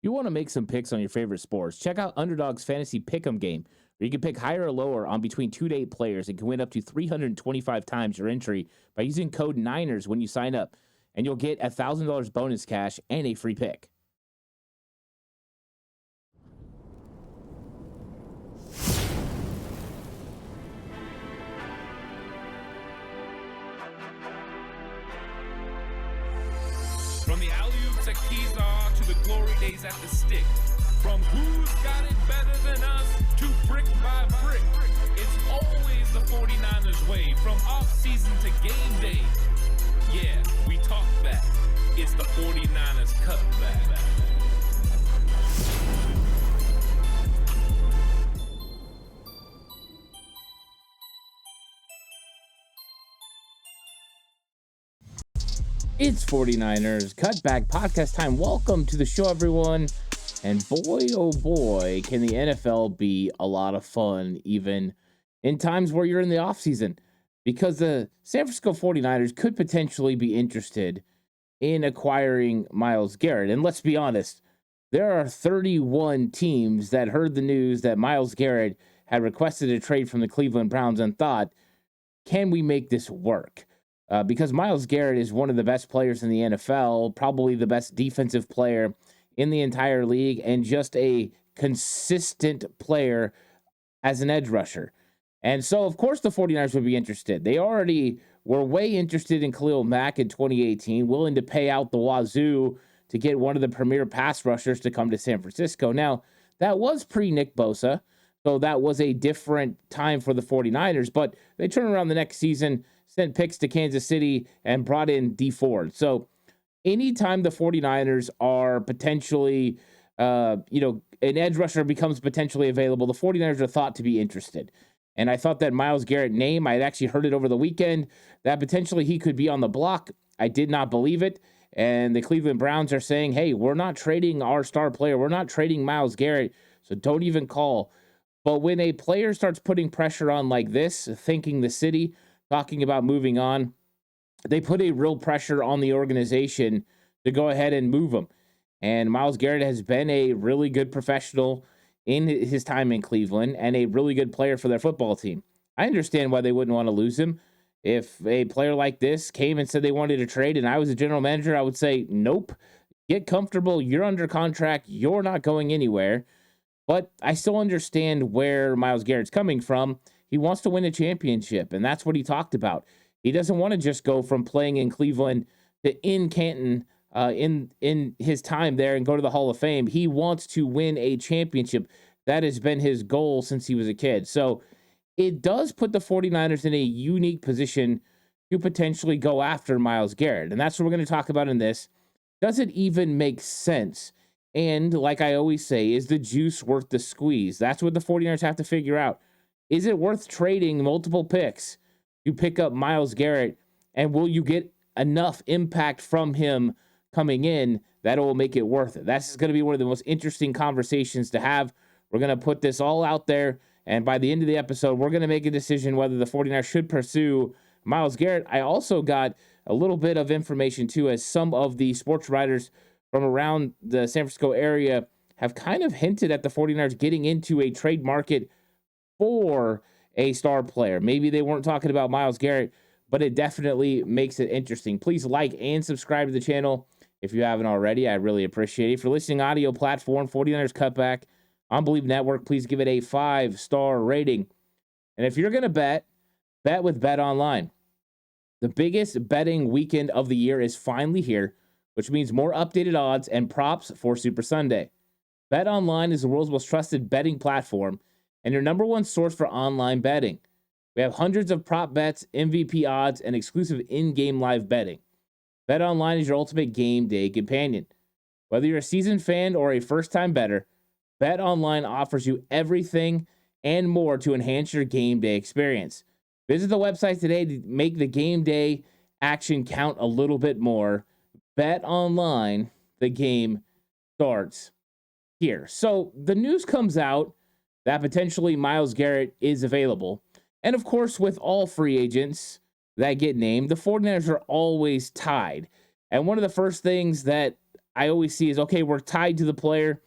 You want to make some picks on your favorite sports? Check out Underdog's Fantasy Pick'em game, where you can pick higher or lower on between 2 to 8 players and can win up to 325 times your entry by using code Niners when you sign up. And you'll get $1,000 bonus cash and a free pick. From the alley-oops at Keysar to the glory days at the stick. From who's got it better than us to brick by brick. It's always the 49ers way, from off-season to game day. Yeah, we talk back. It's the 49ers cutback. It's 49ers Cutback podcast time. Welcome to the show, everyone. And boy, oh boy, can the NFL be a lot of fun, even in times where you're in the offseason, because the San Francisco 49ers could potentially be interested in acquiring Myles Garrett. And let's be honest, there are 31 teams that heard the news that Myles Garrett had requested a trade from the Cleveland Browns and thought, can we make this work? Because Myles Garrett is one of the best players in the NFL, probably the best defensive player in the entire league, and just a consistent player as an edge rusher. And so, of course, the 49ers would be interested. They already were way interested in Khalil Mack in 2018, willing to pay out the wazoo to get one of the premier pass rushers to come to San Francisco. Now, that was pre-Nick Bosa, so that was a different time for the 49ers, but they turned around the next season, sent picks to Kansas City, and brought in D Ford. So anytime the 49ers are potentially, an edge rusher becomes potentially available, the 49ers are thought to be interested. And I thought that Myles Garrett name, I had actually heard it over the weekend, that potentially he could be on the block. I did not believe it. And the Cleveland Browns are saying, hey, we're not trading our star player. We're not trading Myles Garrett, so don't even call. But when a player starts putting pressure on like this, thanking the city, talking about moving on, they put a real pressure on the organization to go ahead and move him. And Myles Garrett has been a really good professional in his time in Cleveland and a really good player for their football team. I understand why they wouldn't want to lose him. If a player like this came and said they wanted to trade and I was a general manager, I would say, nope, get comfortable. You're under contract. You're not going anywhere. But I still understand where Myles Garrett's coming from. He wants to win a championship, and that's what he talked about. He doesn't want to just go from playing in Cleveland to in Canton in his time there and go to the Hall of Fame. He wants to win a championship. That has been his goal since he was a kid. So it does put the 49ers in a unique position to potentially go after Myles Garrett. And that's what we're going to talk about in this. Does it even make sense? And like I always say, is the juice worth the squeeze? That's what the 49ers have to figure out. Is it worth trading multiple picks to pick up Myles Garrett? And will you get enough impact from him coming in that it will make it worth it? That's going to be one of the most interesting conversations to have. We're going to put this all out there. And by the end of the episode, we're going to make a decision whether the 49ers should pursue Myles Garrett. I also got a little bit of information, too, as some of the sports writers from around the San Francisco area have kind of hinted at the 49ers getting into a trade market for a star player. Maybe they weren't talking about Myles Garrett, but it definitely makes it interesting. Please like and subscribe to the channel if you haven't already. I really appreciate it. If you're listening audio platform, 49ers Cutback on Believe Network, please give it a 5-star rating. And if you're going to bet with Bet Online. The biggest betting weekend of the year is finally here, which means more updated odds and props for Super Sunday. Bet Online is the world's most trusted betting platform and your number one source for online betting. We have hundreds of prop bets, MVP odds, and exclusive in-game live betting. Bet Online is your ultimate game day companion. Whether you're a seasoned fan or a first-time bettor, Bet Online offers you everything and more to enhance your game day experience. Visit the website today to make the game day action count a little bit more. Bet Online, the game starts here. So the news comes out that potentially Myles Garrett is available. And of course, with all free agents that get named, the 49ers are always tied. And one of the first things that I always see is, okay, we're tied to the player.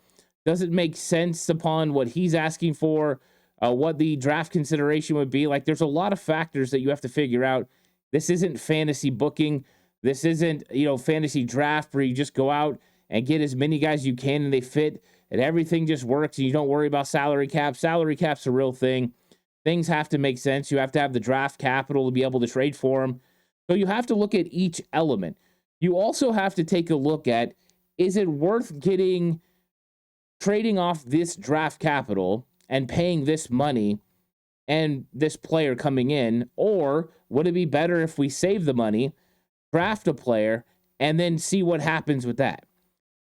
Does it make sense upon what he's asking for, what the draft consideration would be? Like, there's a lot of factors that you have to figure out. This isn't fantasy booking. This isn't, fantasy draft where you just go out and get as many guys you can and they fit and everything just works and you don't worry about salary cap. Salary cap's a real thing. Things have to make sense. You have to have the draft capital to be able to trade for them. So you have to look at each element. You also have to take a look at, is it worth trading off this draft capital and paying this money and this player coming in? Or would it be better if we save the money, draft a player, and then see what happens with that?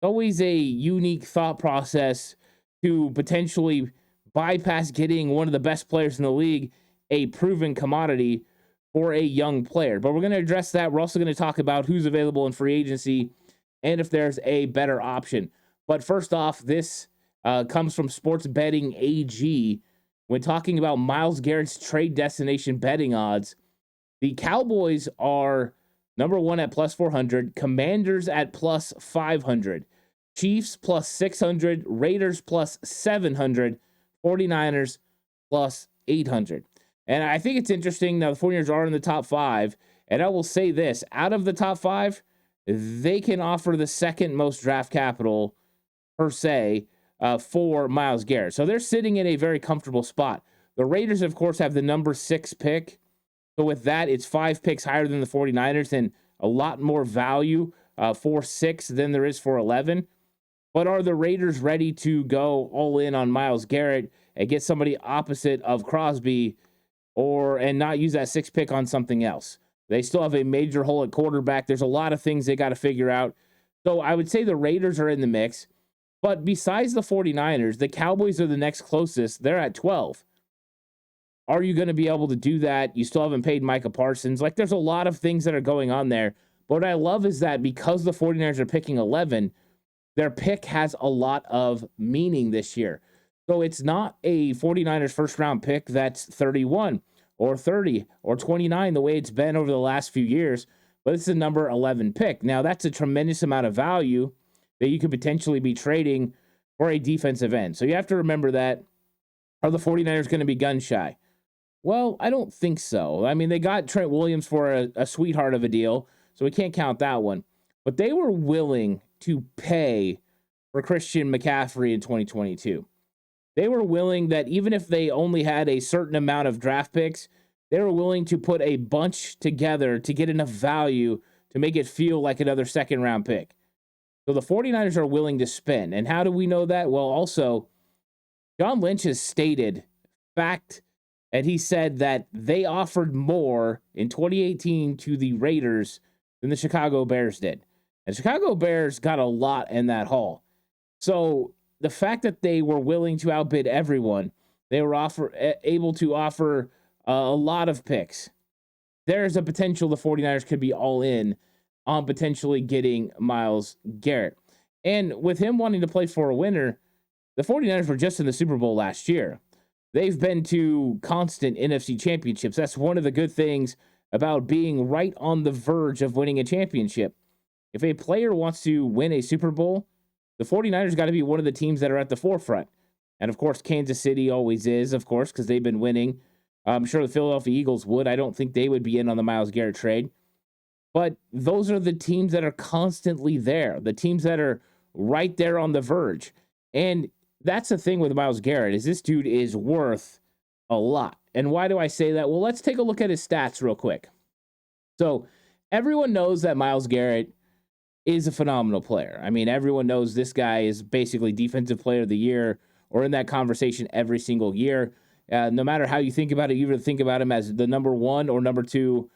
Always a unique thought process to potentially bypass getting one of the best players in the league, a proven commodity, for a young player. But we're going to address that. We're also going to talk about who's available in free agency and if there's a better option. But first off, this comes from Sports Betting AG. When talking about Myles Garrett's trade destination betting odds, the Cowboys are number one at plus 400, Commanders at plus 500, Chiefs plus 600, Raiders plus 700, 49ers plus 800. And I think it's interesting. Now, the 49ers are in the top five. And I will say this, out of the top five, they can offer the second most draft capital per se for Myles Garrett. So they're sitting in a very comfortable spot. The Raiders, of course, have the number 6 pick. So with that, it's 5 picks higher than the 49ers and a lot more value for 6 than there is for 11. But are the Raiders ready to go all in on Myles Garrett and get somebody opposite of Crosby and not use that 6 pick on something else? They still have a major hole at quarterback. There's a lot of things they got to figure out. So I would say the Raiders are in the mix. But besides the 49ers, the Cowboys are the next closest. They're at 12. Are you going to be able to do that? You still haven't paid Micah Parsons. Like, there's a lot of things that are going on there. But what I love is that because the 49ers are picking 11, their pick has a lot of meaning this year. So it's not a 49ers first round pick that's 31 or 30 or 29 the way it's been over the last few years, but it's the number 11 pick. Now, that's a tremendous amount of value that you could potentially be trading for a defensive end. So you have to remember that. Are the 49ers going to be gun shy? Well, I don't think so. I mean, they got Trent Williams for a sweetheart of a deal, so we can't count that one. But they were willing to pay for Christian McCaffrey in 2022. They were willing that even if they only had a certain amount of draft picks, they were willing to put a bunch together to get enough value to make it feel like another second round pick. So the 49ers are willing to spend. And how do we know that? Well, also, John Lynch has stated fact, and he said that they offered more in 2018 to the Raiders than the Chicago Bears did. And Chicago Bears got a lot in that haul. So the fact that they were willing to outbid everyone, they were able to offer a lot of picks. There's a potential the 49ers could be all in on potentially getting Myles Garrett. And with him wanting to play for a winner, the 49ers were just in the Super Bowl last year. They've been to constant NFC championships. That's one of the good things about being right on the verge of winning a championship. If a player wants to win a Super Bowl, the 49ers got to be one of the teams that are at the forefront. And, of course, Kansas City always is, of course, because they've been winning. I'm sure the Philadelphia Eagles would. I don't think they would be in on the Myles Garrett trade. But those are the teams that are constantly there, the teams that are right there on the verge. And that's the thing with Myles Garrett is this dude is worth a lot. And why do I say that? Well, let's take a look at his stats real quick. So everyone knows that Myles Garrett is a phenomenal player. I mean, everyone knows this guy is basically defensive player of the year or in that conversation every single year. No matter how you think about it, you either think about him as the number 1 or number 2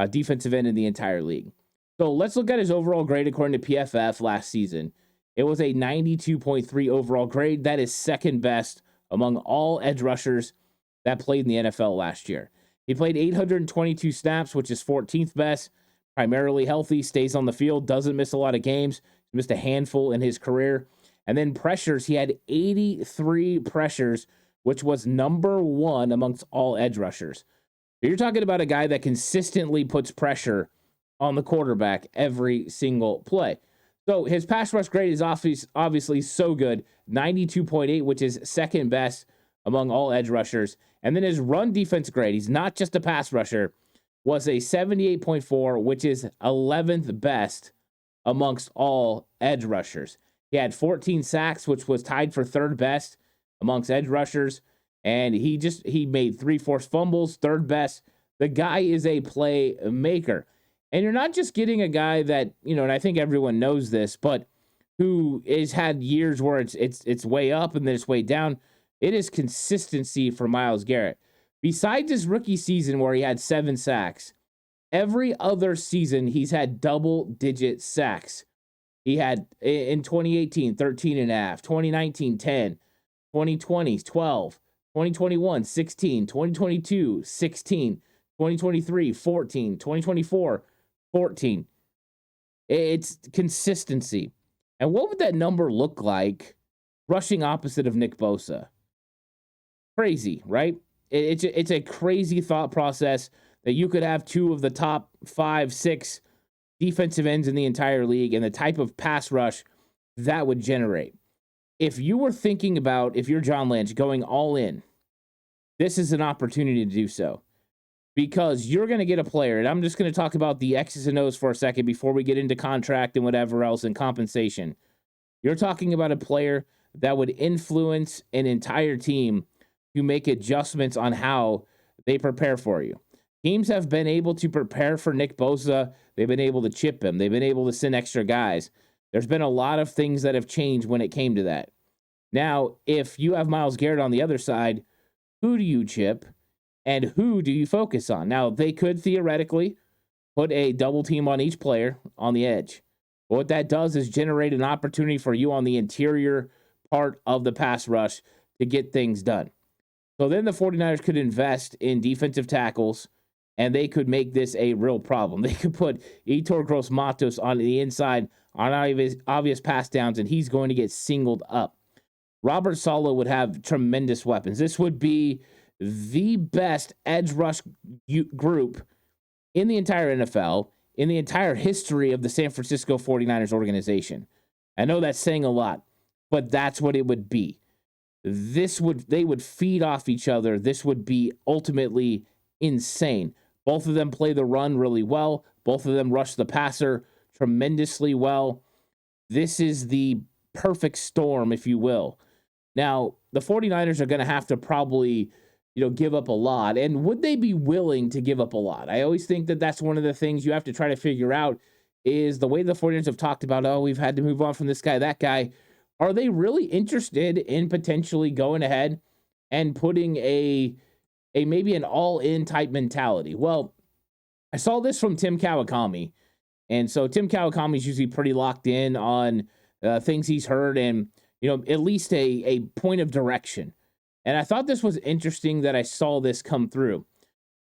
defensive end in the entire league. So let's look at his overall grade according to PFF last season. It was a 92.3 overall grade. That is second best among all edge rushers that played in the NFL last year. He played 822 snaps, which is 14th best, primarily healthy, stays on the field, doesn't miss a lot of games. He missed a handful in his career. And then pressures, he had 83 pressures, which was number 1 amongst all edge rushers. You're talking about a guy that consistently puts pressure on the quarterback every single play. So his pass rush grade is obviously so good, 92.8, which is second best among all edge rushers. And then his run defense grade, he's not just a pass rusher, was a 78.4, which is 11th best amongst all edge rushers. He had 14 sacks, which was tied for third best amongst edge rushers. And he made 3 forced fumbles, third best. The guy is a playmaker. And you're not just getting a guy that, and I think everyone knows this, but who has had years where it's way up and then it's way down. It is consistency for Myles Garrett. Besides his rookie season where he had 7 sacks, every other season he's had double-digit sacks. He had in 2018, 13.5, 2019, 10, 2020, 12, 2021, 16, 2022, 16, 2023, 14, 2024, 14. It's consistency. And what would that number look like rushing opposite of Nick Bosa? Crazy, right? It's a crazy thought process that you could have 2 of the top 5, 6 defensive ends in the entire league and the type of pass rush that would generate. If you were thinking about, if you're John Lynch, going all in, this is an opportunity to do so. Because you're going to get a player, and I'm just going to talk about the X's and O's for a second before we get into contract and whatever else and compensation. You're talking about a player that would influence an entire team to make adjustments on how they prepare for you. Teams have been able to prepare for Nick Bosa. They've been able to chip him. They've been able to send extra guys. There's been a lot of things that have changed when it came to that. Now, if you have Myles Garrett on the other side, who do you chip and who do you focus on? Now, they could theoretically put a double team on each player on the edge. But what that does is generate an opportunity for you on the interior part of the pass rush to get things done. So then the 49ers could invest in defensive tackles, and they could make this a real problem. They could put Yetur Gross-Matos on the inside on obvious pass downs, and he's going to get singled up. Robert Saleh would have tremendous weapons. This would be the best edge rush group in the entire NFL, in the entire history of the San Francisco 49ers organization. I know that's saying a lot, but that's what it would be. They would feed off each other. This would be ultimately insane. Both of them play the run really well. Both of them rush the passer tremendously well. This is the perfect storm, if you will. Now, the 49ers are going to have to probably, give up a lot. And would they be willing to give up a lot? I always think that that's one of the things you have to try to figure out is the way the 49ers have talked about, we've had to move on from this guy, that guy. Are they really interested in potentially going ahead and putting a maybe an all-in type mentality? Well, I saw this from Tim Kawakami. And so Tim Kawakami is usually pretty locked in on things he's heard and, at least a point of direction. And I thought this was interesting that I saw this come through.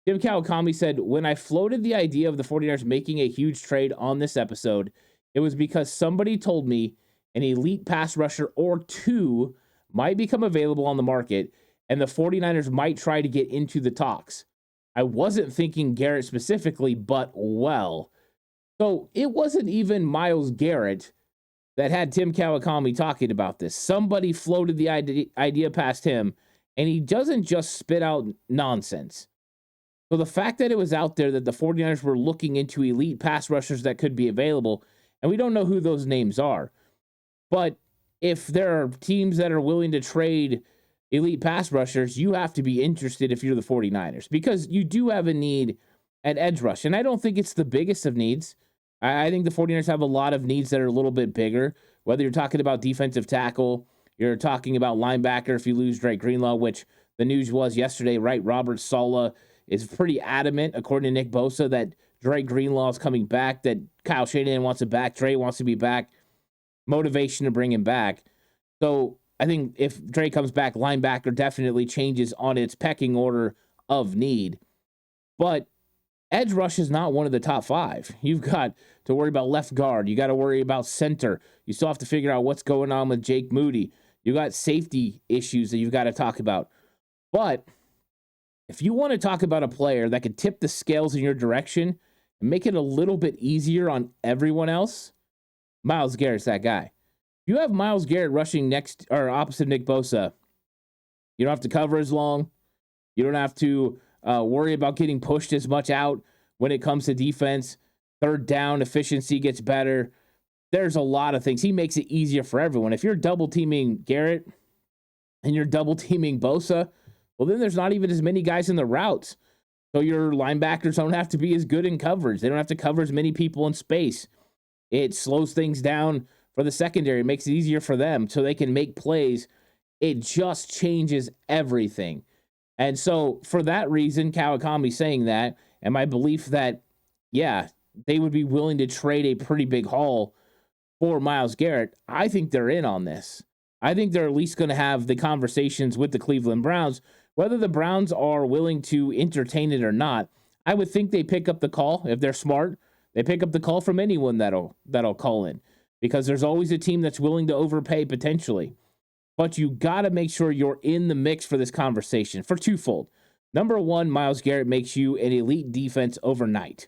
Tim Kawakami said, when I floated the idea of the 49ers making a huge trade on this episode, it was because somebody told me an elite pass rusher or 2 might become available on the market, and the 49ers might try to get into the talks. I wasn't thinking Garrett specifically, but well. So it wasn't even Myles Garrett that had Tim Kawakami talking about this. Somebody floated the idea past him, and he doesn't just spit out nonsense. So the fact that it was out there that the 49ers were looking into elite pass rushers that could be available, and we don't know who those names are, but if there are teams that are willing to trade elite pass rushers, you have to be interested if you're the 49ers, because you do have a need at edge rush. And I don't think it's the biggest of needs. I think the 49ers have a lot of needs that are a little bit bigger, whether you're talking about defensive tackle, you're talking about linebacker if you lose Drake Greenlaw, which the news was yesterday, right? Robert Saleh is pretty adamant, according to Nick Bosa, that Drake Greenlaw is coming back, that Kyle Shanahan wants him back, Dre wants to be back, motivation to bring him back. So I think if Dre comes back, linebacker definitely changes on its pecking order of need. But edge rush is not one of the top 5. You've got to worry about left guard. You got to worry about center. You still have to figure out what's going on with Jake Moody. You got safety issues that you've got to talk about. But if you want to talk about a player that could tip the scales in your direction and make it a little bit easier on everyone else, Myles Garrett's that guy. If you have Myles Garrett rushing next or opposite Nick Bosa, you don't have to cover as long. You don't have to worry about getting pushed as much out when it comes to defense. Third down efficiency gets better. There's a lot of things. He makes it easier for everyone. If you're double teaming Garrett and you're double teaming Bosa, well, then there's not even as many guys in the routes. So your linebackers don't have to be as good in coverage. They don't have to cover as many people in space. It slows things down for the secondary. It makes it easier for them so they can make plays. It just changes everything. And so for that reason, Kawakami saying that, and my belief that, yeah, they would be willing to trade a pretty big haul for Myles Garrett, I think they're in on this. I think they're at least going to have the conversations with the Cleveland Browns. Whether the Browns are willing to entertain it or not, I would think they pick up the call. If they're smart, they pick up the call from anyone that'll call in, because there's always a team that's willing to overpay potentially. But you got to make sure you're in the mix for this conversation for twofold. Number one, Myles Garrett makes you an elite defense overnight.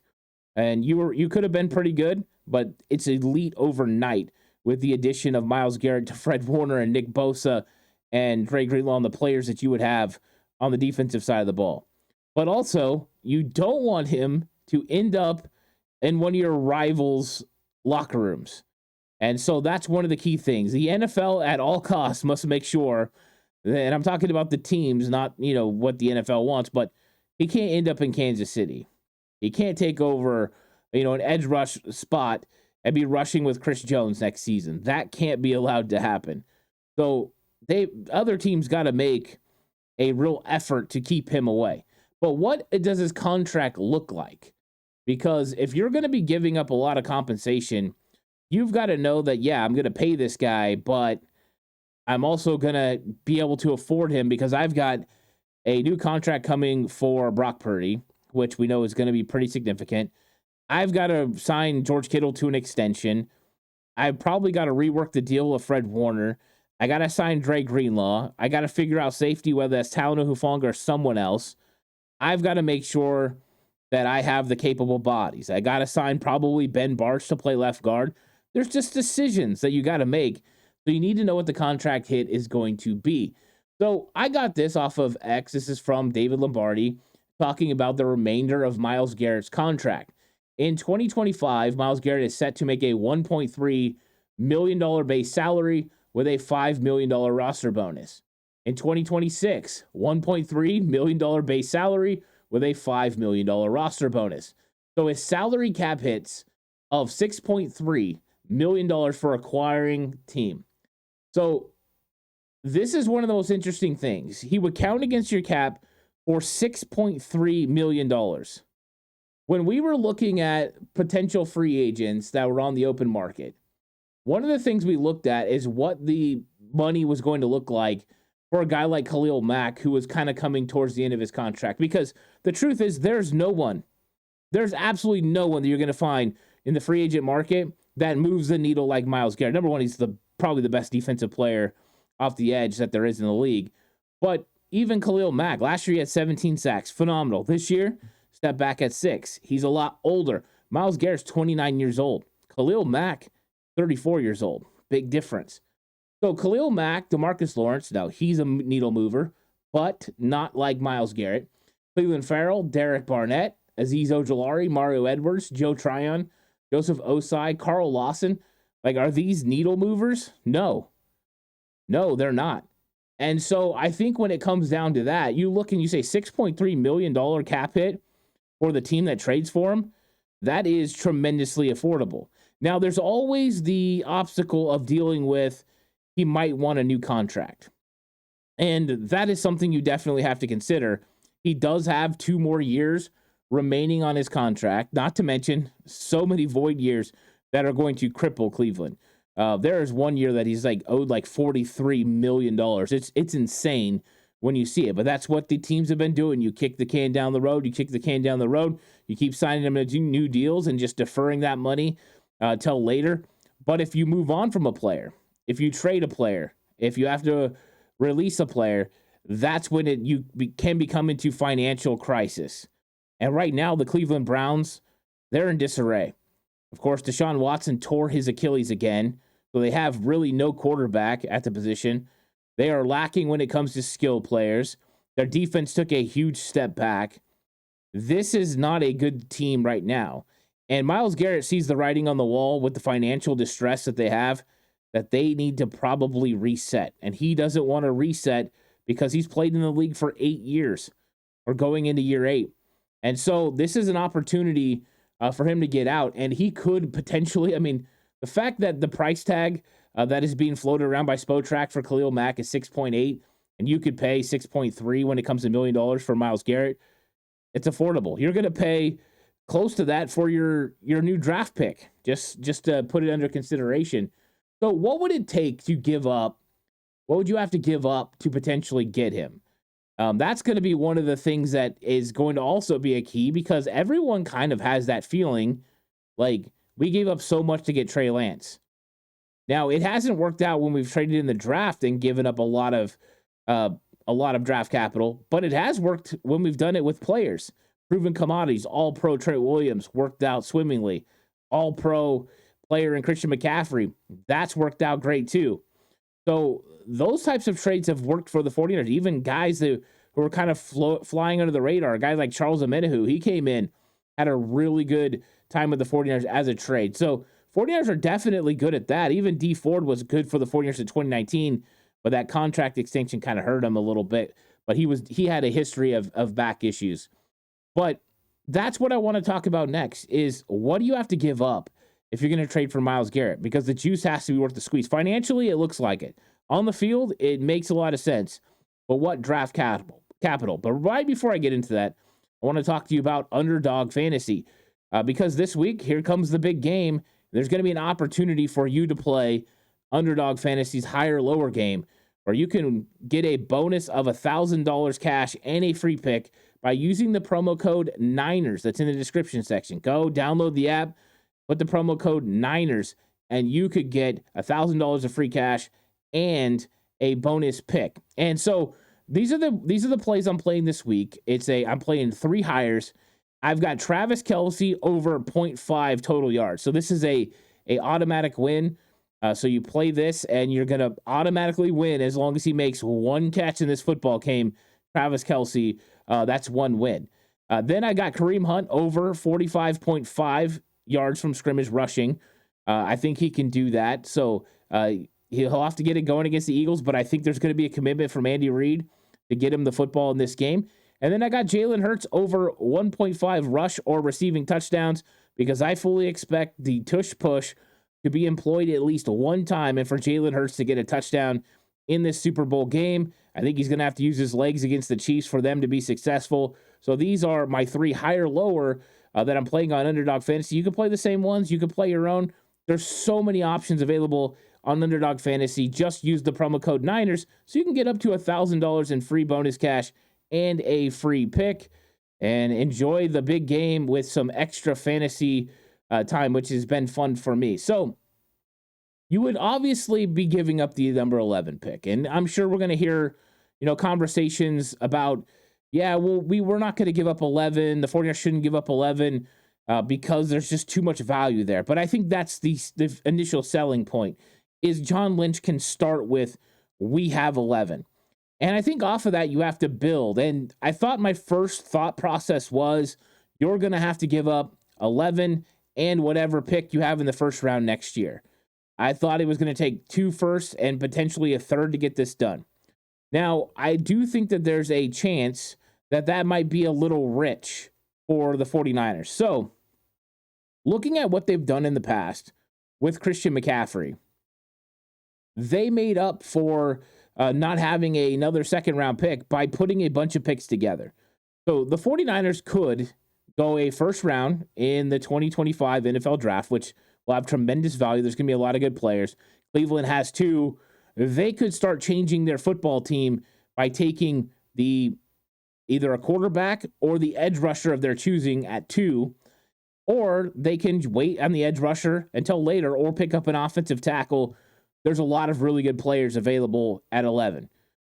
And you could have been pretty good, but it's elite overnight with the addition of Myles Garrett to Fred Warner and Nick Bosa and Dre Greenlaw and the players that you would have on the defensive side of the ball. But also, you don't want him to end up in one of your rivals' locker rooms. And so that's one of the key things. The NFL at all costs must make sure, and I'm talking about the teams, not, what the NFL wants, but he can't end up in Kansas City. He can't take over, an edge rush spot and be rushing with Chris Jones next season. That can't be allowed to happen. So other teams got to make a real effort to keep him away. But what does his contract look like? Because if you're going to be giving up a lot of compensation, you've got to know that, yeah, I'm going to pay this guy, but I'm also going to be able to afford him because I've got a new contract coming for Brock Purdy, which we know is going to be pretty significant. I've got to sign George Kittle to an extension. I've probably got to rework the deal with Fred Warner. I got to sign Dre Greenlaw. I got to figure out safety, whether that's Talanoa Hufanga or someone else. I've got to make sure that I have the capable bodies. I got to sign probably Ben Bartch to play left guard. There's just decisions that you got to make. So you need to know what the contract hit is going to be. So I got this off of X. This is from David Lombardi talking about the remainder of Myles Garrett's contract. In 2025, Myles Garrett is set to make a $1.3 million base salary with a $5 million roster bonus. In 2026, $1.3 million base salary with a $5 million roster bonus. So his salary cap hits of $6.3 million for acquiring team. So this is one of the most interesting things. He would count against your cap for $6.3 million. When we were looking at potential free agents that were on the open market, one of the things we looked at is what the money was going to look like for a guy like Khalil Mack, who was kind of coming towards the end of his contract. Because the truth is, there's absolutely no one that you're going to find in the free agent market that moves the needle like Myles Garrett. Number one, he's probably the best defensive player off the edge that there is in the league. But even Khalil Mack, last year he had 17 sacks. Phenomenal. This year, step back at 6. He's a lot older. Myles Garrett's 29 years old. Khalil Mack, 34 years old. Big difference. So Khalil Mack, DeMarcus Lawrence, now he's a needle mover, but not like Myles Garrett. Cleveland Farrell, Derek Barnett, Azeez Ojulari, Mario Edwards, Joe Tryon, Joseph Osai, Carl Lawson. Like, are these needle movers? No, they're not. And so I think when it comes down to that, you look and you say $6.3 million cap hit for the team that trades for him. That is tremendously affordable. Now, there's always the obstacle of dealing with he might want a new contract. And that is something you definitely have to consider. He does have 2 more years remaining on his contract, not to mention so many void years that are going to cripple Cleveland. There is 1 year that he's owed $43 million. It's insane when you see it, but that's what the teams have been doing. You kick the can down the road, you keep signing them to new deals and just deferring that money till later. But if you move on from a player, if you trade a player, if you have to release a player, that's when you can become into financial crisis. And right now, the Cleveland Browns, they're in disarray. Of course, Deshaun Watson tore his Achilles again, so they have really no quarterback at the position. They are lacking when it comes to skill players. Their defense took a huge step back. This is not a good team right now. And Myles Garrett sees the writing on the wall with the financial distress that they have, that they need to probably reset. And he doesn't want to reset because he's played in the league for 8 years or going into year 8. And so this is an opportunity for him to get out. And he could potentially, I mean, the fact that the price tag that is being floated around by Spotrac for Khalil Mack is 6.8, and you could pay 6.3 when it comes to $1 million for Myles Garrett. It's affordable. You're going to pay close to that for your new draft pick, just to put it under consideration. So what would it take to give up? What would you have to give up to potentially get him? That's going to be one of the things that is going to also be a key, because everyone kind of has that feeling like we gave up so much to get Trey Lance. Now, it hasn't worked out when we've traded in the draft and given up a lot of draft capital, but it has worked when we've done it with players. Proven commodities, all-pro Trent Williams worked out swimmingly. All-pro player in Christian McCaffrey, that's worked out great too. So those types of trades have worked for the 49ers. Even guys who were kind of flying under the radar, a guy like Charles Omenihu, he came in, had a really good time with the 49ers as a trade. So 49ers are definitely good at that. Even D Ford was good for the 49ers in 2019, but that contract extension kind of hurt him a little bit. But he had a history of back issues. But that's what I want to talk about next is, what do you have to give up if you're going to trade for Myles Garrett? Because the juice has to be worth the squeeze. Financially, it looks like it. On the field, it makes a lot of sense. But what draft capital? But right before I get into that, I want to talk to you about Underdog Fantasy. Because this week, here comes the big game. There's going to be an opportunity for you to play Underdog Fantasy's higher-lower game, where you can get a bonus of $1,000 cash and a free pick by using the promo code Niners that's in the description section. Go download the app, put the promo code Niners, and you could get $1,000 of free cash and a bonus pick. And so these are the plays I'm playing this week. I'm playing 3 hires. I've got Travis Kelce over 0.5 total yards. So this is a automatic win. So you play this and you're going to automatically win as long as he makes 1 catch in this football game. Travis Kelce, that's 1 win. Then I got Kareem Hunt over 45.5 yards from scrimmage rushing. I think he can do that. So he'll have to get it going against the Eagles, but I think there's going to be a commitment from Andy Reid to get him the football in this game. And then I got Jalen Hurts over 1.5 rush or receiving touchdowns, because I fully expect the tush push to be employed at least 1 time, and for Jalen Hurts to get a touchdown in this Super Bowl game. I think he's going to have to use his legs against the Chiefs for them to be successful. So these are my 3 higher-lower that I'm playing on Underdog Fantasy. You can play the same ones. You can play your own. There's so many options available on Underdog Fantasy. Just use the promo code Niners so you can get up to $1,000 in free bonus cash and a free pick, and enjoy the big game with some extra fantasy time, which has been fun for me. So you would obviously be giving up the number 11 pick, and I'm sure we're going to hear, conversations about, we're not going to give up 11. The 49ers shouldn't give up 11 because there's just too much value there. But I think that's the initial selling point, is John Lynch can start with, we have 11. And I think off of that, you have to build. And I thought my first thought process was, you're going to have to give up 11 and whatever pick you have in the first round next year. I thought it was going to take 2 firsts and potentially a third to get this done. Now, I do think that there's a chance that might be a little rich for the 49ers. So, looking at what they've done in the past with Christian McCaffrey, they made up for not having another second-round pick by putting a bunch of picks together. So the 49ers could go a first round in the 2025 NFL Draft, which will have tremendous value. There's going to be a lot of good players. Cleveland has 2. They could start changing their football team by taking either a quarterback or the edge rusher of their choosing at 2, or they can wait on the edge rusher until later or pick up an offensive tackle. There's a lot of really good players available at 11.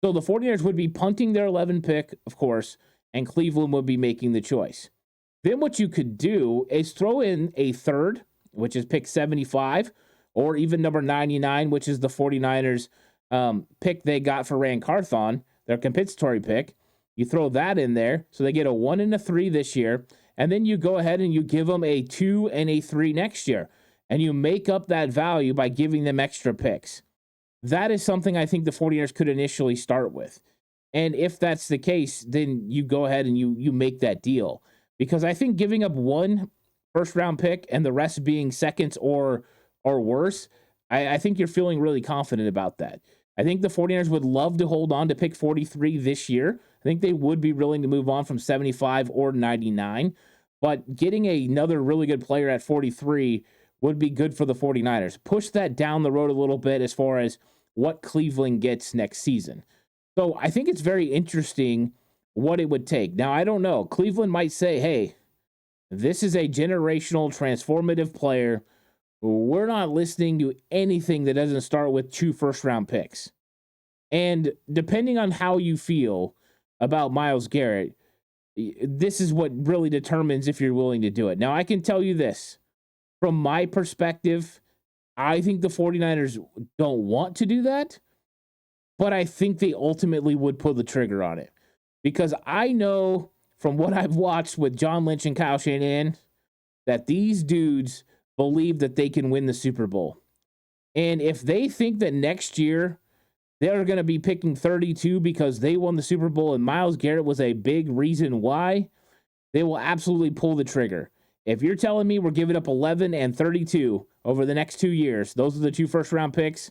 So the 49ers would be punting their 11 pick, of course, and Cleveland would be making the choice. Then what you could do is throw in a third which is pick 75, or even number 99, which is the 49ers pick they got for Rand Carthon, their compensatory pick. You throw that in there, so they get a 1 and a 3 this year, and then you go ahead and you give them a 2 and a 3 next year, and you make up that value by giving them extra picks. That is something I think the 49ers could initially start with. And if that's the case, then you go ahead and you make that deal. Because I think giving up one first-round pick and the rest being seconds or worse, I think you're feeling really confident about that. I think the 49ers would love to hold on to pick 43 this year. I think they would be willing to move on from 75 or 99. But getting another really good player at 43 would be good for the 49ers. Push that down the road a little bit as far as what Cleveland gets next season. So I think it's very interesting what it would take. Now, I don't know. Cleveland might say, hey, this is a generational, transformative player. We're not listening to anything that doesn't start with 2 first-round picks. And depending on how you feel about Myles Garrett, this is what really determines if you're willing to do it. Now, I can tell you this. From my perspective, I think the 49ers don't want to do that, but I think they ultimately would pull the trigger on it. Because I know from what I've watched with John Lynch and Kyle Shanahan that these dudes believe that they can win the Super Bowl. And if they think that next year they're going to be picking 32 because they won the Super Bowl and Myles Garrett was a big reason why, they will absolutely pull the trigger. If you're telling me we're giving up 11 and 32 over the next 2 years, those are the 2 first-round picks,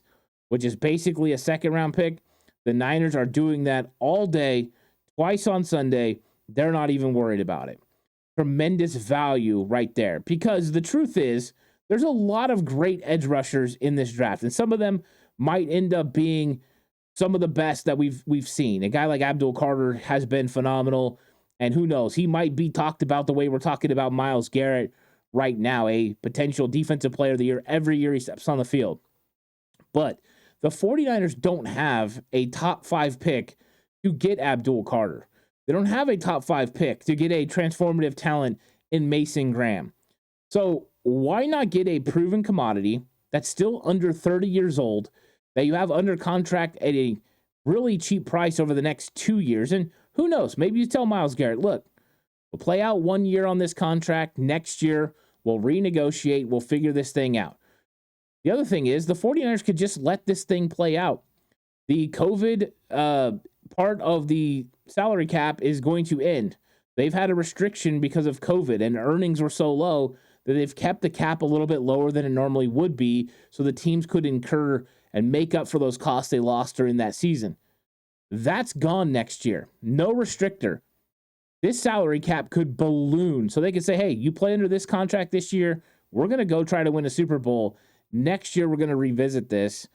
which is basically a second-round pick, the Niners are doing that all day, twice on Sunday. They're not even worried about it. Tremendous value right there. Because the truth is, there's a lot of great edge rushers in this draft, and some of them might end up being some of the best that we've seen. A guy like Abdul Carter has been phenomenal. And who knows, he might be talked about the way we're talking about Myles Garrett right now, a potential defensive player of the year every year he steps on the field. But the 49ers don't have a top 5 pick to get Abdul Carter. They don't have a top 5 pick to get a transformative talent in Mason Graham. So why not get a proven commodity that's still under 30 years old, that you have under contract at a really cheap price over the next 2 years? And who knows? Maybe you tell Myles Garrett, look, we'll play out 1 year on this contract. Next year, we'll renegotiate. We'll figure this thing out. The other thing is the 49ers could just let this thing play out. The COVID part of the salary cap is going to end. They've had a restriction because of COVID, and earnings were so low that they've kept the cap a little bit lower than it normally would be so the teams could incur and make up for those costs they lost during that season. That's gone next year. No restrictor. This salary cap could balloon. So they could say, hey, you play under this contract this year. We're going to go try to win a Super Bowl. Next year, we're going to revisit this.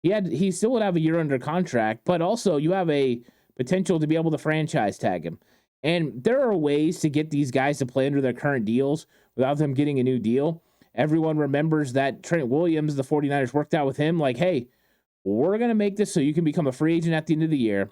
He still would have a year under contract, but also you have a potential to be able to franchise tag him. And there are ways to get these guys to play under their current deals without them getting a new deal. Everyone remembers that Trent Williams, the 49ers worked out with him like, hey, we're going to make this so you can become a free agent at the end of the year,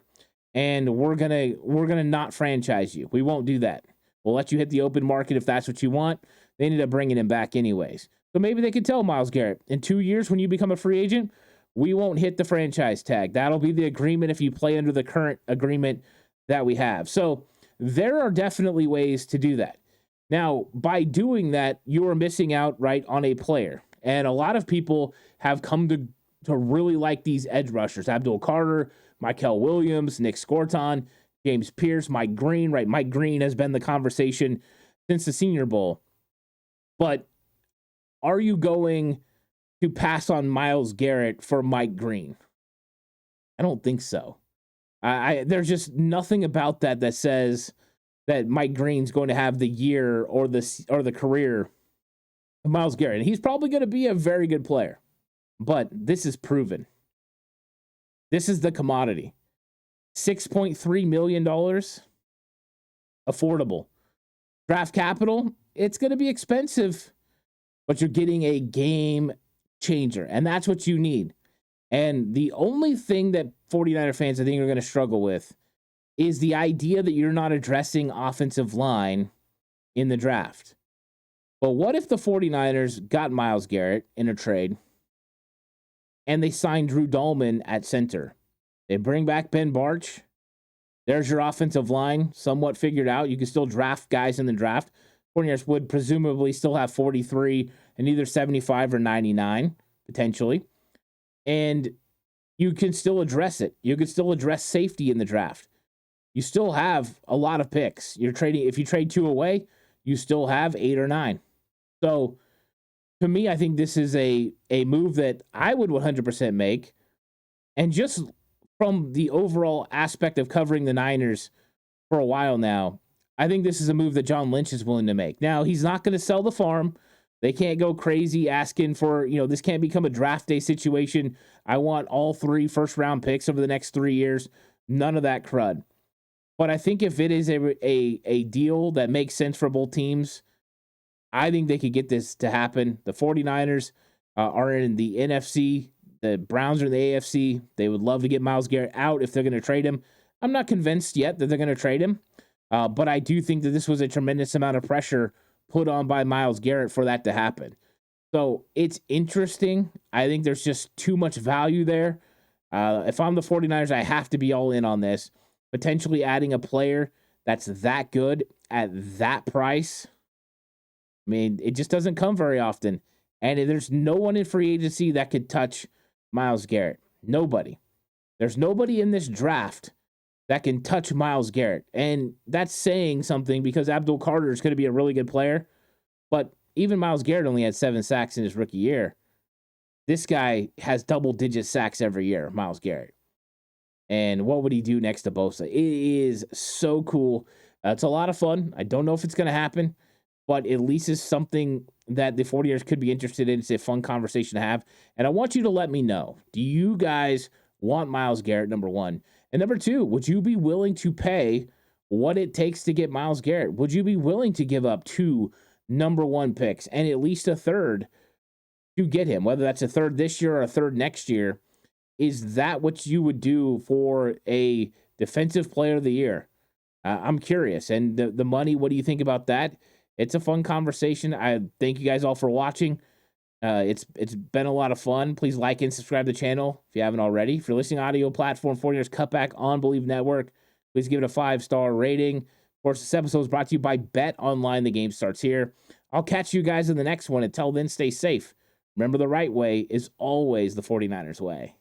and we're going to not franchise you. We won't do that. We'll let you hit the open market if that's what you want. They ended up bringing him back anyways. So maybe they could tell Myles Garrett, in 2 years when you become a free agent, we won't hit the franchise tag. That'll be the agreement if you play under the current agreement that we have. So there are definitely ways to do that. Now, by doing that, you are missing out, right, on a player. And a lot of people have come to really like these edge rushers. Abdul Carter, Mykel Williams, Nick Scorton, James Pierce, Mike Green, right? Mike Green has been the conversation since the Senior Bowl. But are you going to pass on Myles Garrett for Mike Green? I don't think so. There's just nothing about that says that Mike Green's going to have the year or the career of Myles Garrett. And he's probably going to be a very good player. But this is proven. This is the commodity. $6.3 million. Affordable. Draft capital, it's going to be expensive, but you're getting a game changer. And that's what you need. And the only thing that 49er fans, I think, are going to struggle with is the idea that you're not addressing offensive line in the draft. But what if the 49ers got Myles Garrett in a trade and they signed Drew Dahlman at center? They bring back Ben Barch. There's your offensive line somewhat figured out. You can still draft guys in the draft. 49ers would presumably still have 43 and either 75 or 99, potentially. And you can still address it. You can still address safety in the draft. You still have a lot of picks. You're trading, if you trade 2 away, you still have 8 or 9. So to me, I think this is a move that I would 100% make. And just from the overall aspect of covering the Niners for a while now, I think this is a move that John Lynch is willing to make. Now, he's not going to sell the farm. They can't go crazy asking for, this can't become a draft day situation. I want all 3 first-round picks over the next 3 years. None of that crud. But I think if it is a deal that makes sense for both teams, I think they could get this to happen. The 49ers are in the NFC. The Browns are in the AFC. They would love to get Myles Garrett out if they're going to trade him. I'm not convinced yet that they're going to trade him, but I do think that this was a tremendous amount of pressure put on by Myles Garrett for that to happen. So it's interesting. I think there's just too much value there. If I'm the 49ers, I have to be all in on this. Potentially adding a player that's that good at that price. I mean, it just doesn't come very often. And there's no one in free agency that could touch Myles Garrett. Nobody. There's nobody in this draft that can touch Myles Garrett. And that's saying something because Abdul Carter is going to be a really good player. But even Myles Garrett only had 7 sacks in his rookie year. This guy has double-digit sacks every year, Myles Garrett. And what would he do next to Bosa? It is so cool. It's a lot of fun. I don't know if it's going to happen, but at least it's something that the 49ers could be interested in. It's a fun conversation to have. And I want you to let me know, do you guys want Myles Garrett, number 1? And number 2, would you be willing to pay what it takes to get Myles Garrett? Would you be willing to give up 2 number 1 picks and at least a third to get him, whether that's a third this year or a third next year? Is that what you would do for a defensive player of the year? I'm curious. And the money, what do you think about that? It's a fun conversation. I thank you guys all for watching. It's been a lot of fun. Please like and subscribe to the channel if you haven't already. If you're listening audio platform, 49ers Cutback on Believe Network, please give it a 5-star rating. Of course, this episode is brought to you by Bet Online. The game starts here. I'll catch you guys in the next one. Until then, stay safe. Remember, the right way is always the 49ers way.